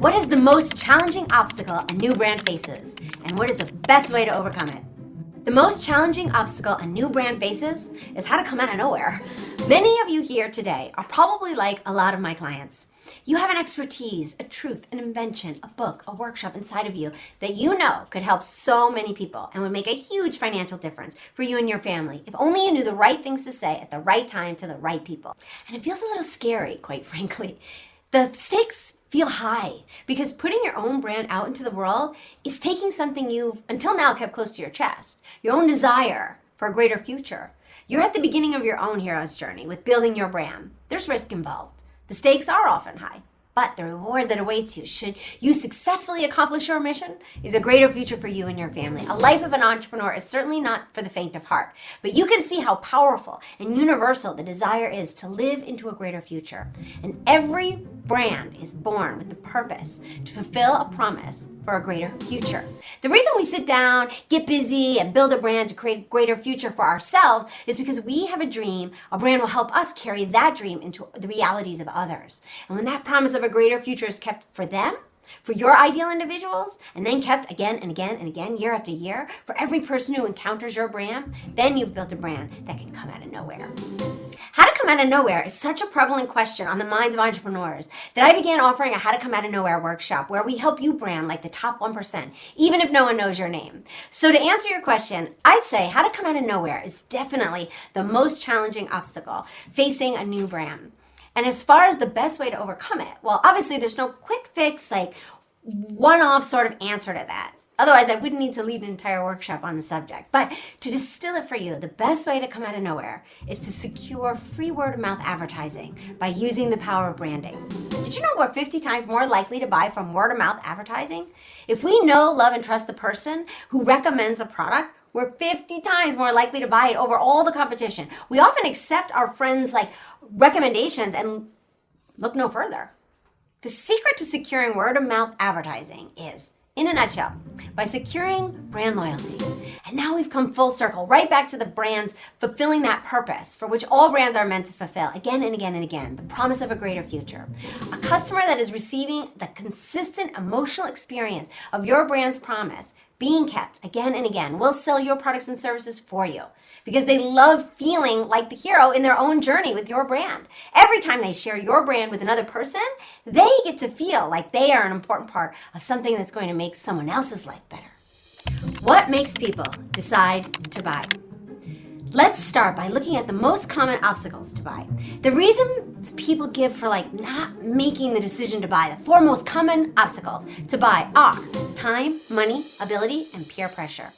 What is the most challenging obstacle a new brand faces? And what is the best way to overcome it? The most challenging obstacle a new brand faces is how to come out of nowhere. Many of you here today are probably like a lot of my clients. You have an expertise, a truth, an invention, a book, a workshop inside of you that you know could help so many people and would make a huge financial difference for you and your family if only you knew the right things to say at the right time to the right people. And it feels a little scary, quite frankly. The stakes feel high because putting your own brand out into the world is taking something you've until now kept close to your chest, your own desire for a greater future. You're at the beginning of your own hero's journey with building your brand. There's risk involved. The stakes are often high, but the reward that awaits you should you successfully accomplish your mission is a greater future for you and your family. A life of an entrepreneur is certainly not for the faint of heart, but you can see how powerful and universal the desire is to live into a greater future. And every brand is born with the purpose to fulfill a promise for a greater future. The reason we sit down, get busy, and build a brand to create a greater future for ourselves is because we have a dream. A brand will help us carry that dream into the realities of others. And when that promise of a greater future is kept for them, for your ideal individuals, and then kept again and again and again, year after year, for every person who encounters your brand, then you've built a brand that can come out of nowhere. How to come out of nowhere is such a prevalent question on the minds of entrepreneurs that I began offering a How to Come Out of Nowhere workshop where we help you brand like the top 1%, even if no one knows your name. So to answer your question, I'd say How to Come Out of Nowhere is definitely the most challenging obstacle facing a new brand. And as far as the best way to overcome it, well, obviously there's no quick fix, like one-off sort of answer to that. Otherwise, I wouldn't need to lead an entire workshop on the subject. But to distill it for you, the best way to come out of nowhere is to secure free word-of-mouth advertising by using the power of branding. Did you know we're 50 times more likely to buy from word-of-mouth advertising? If we know, love, and trust the person who recommends a product, we're 50 times more likely to buy it over all the competition. We often accept our friends' recommendations and look no further. The secret to securing word-of-mouth advertising is, in a nutshell, by securing brand loyalty. And now we've come full circle, right back to the brands fulfilling that purpose for which all brands are meant to fulfill again and again and again, the promise of a greater future. A customer that is receiving the consistent emotional experience of your brand's promise being kept again and again will sell your products and services for you because they love feeling like the hero in their own journey with your brand. Every time they share your brand with another person, they get to feel like they are an important part of something that's going to make someone else's life better. What makes people decide to buy? Let's start by looking at the most common obstacles to buy. The reasons people give for not making the decision to buy, the four most common obstacles to buy are time, money, ability, and peer pressure.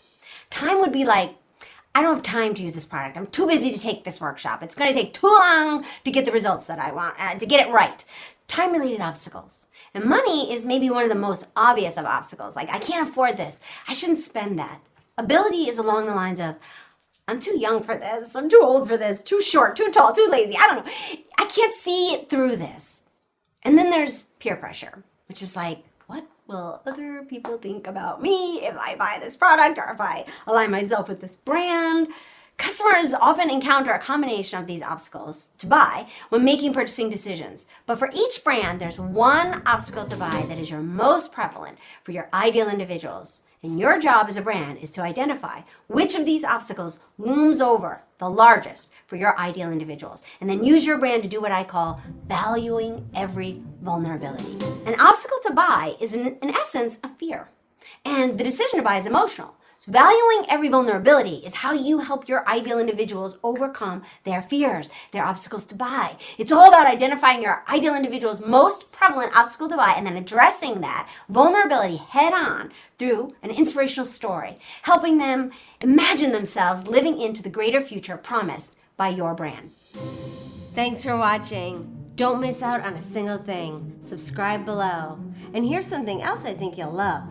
Time would be I don't have time to use this product. I'm too busy to take this workshop. It's going to take too long to get the results that I want, to get it right. Time-related obstacles. And money is maybe one of the most obvious of obstacles. I can't afford this. I shouldn't spend that. Ability is along the lines of, I'm too young for this. I'm too old for this. Too short, too tall, too lazy. I don't know. I can't see through this. And then there's peer pressure, which is what will other people think about me if I buy this product or if I align myself with this brand? Customers often encounter a combination of these obstacles to buy when making purchasing decisions. But for each brand, there's one obstacle to buy that is your most prevalent for your ideal individuals. And your job as a brand is to identify which of these obstacles looms over the largest for your ideal individuals. And then use your brand to do what I call valuing every vulnerability. An obstacle to buy is in essence a fear. And the decision to buy is emotional. So valuing every vulnerability is how you help your ideal individuals overcome their fears, their obstacles to buy. It's all about identifying your ideal individual's most prevalent obstacle to buy and then addressing that vulnerability head on through an inspirational story, helping them imagine themselves living into the greater future promised by your brand. Thanks for watching. Don't miss out on a single thing. Subscribe below. And here's something else I think you'll love.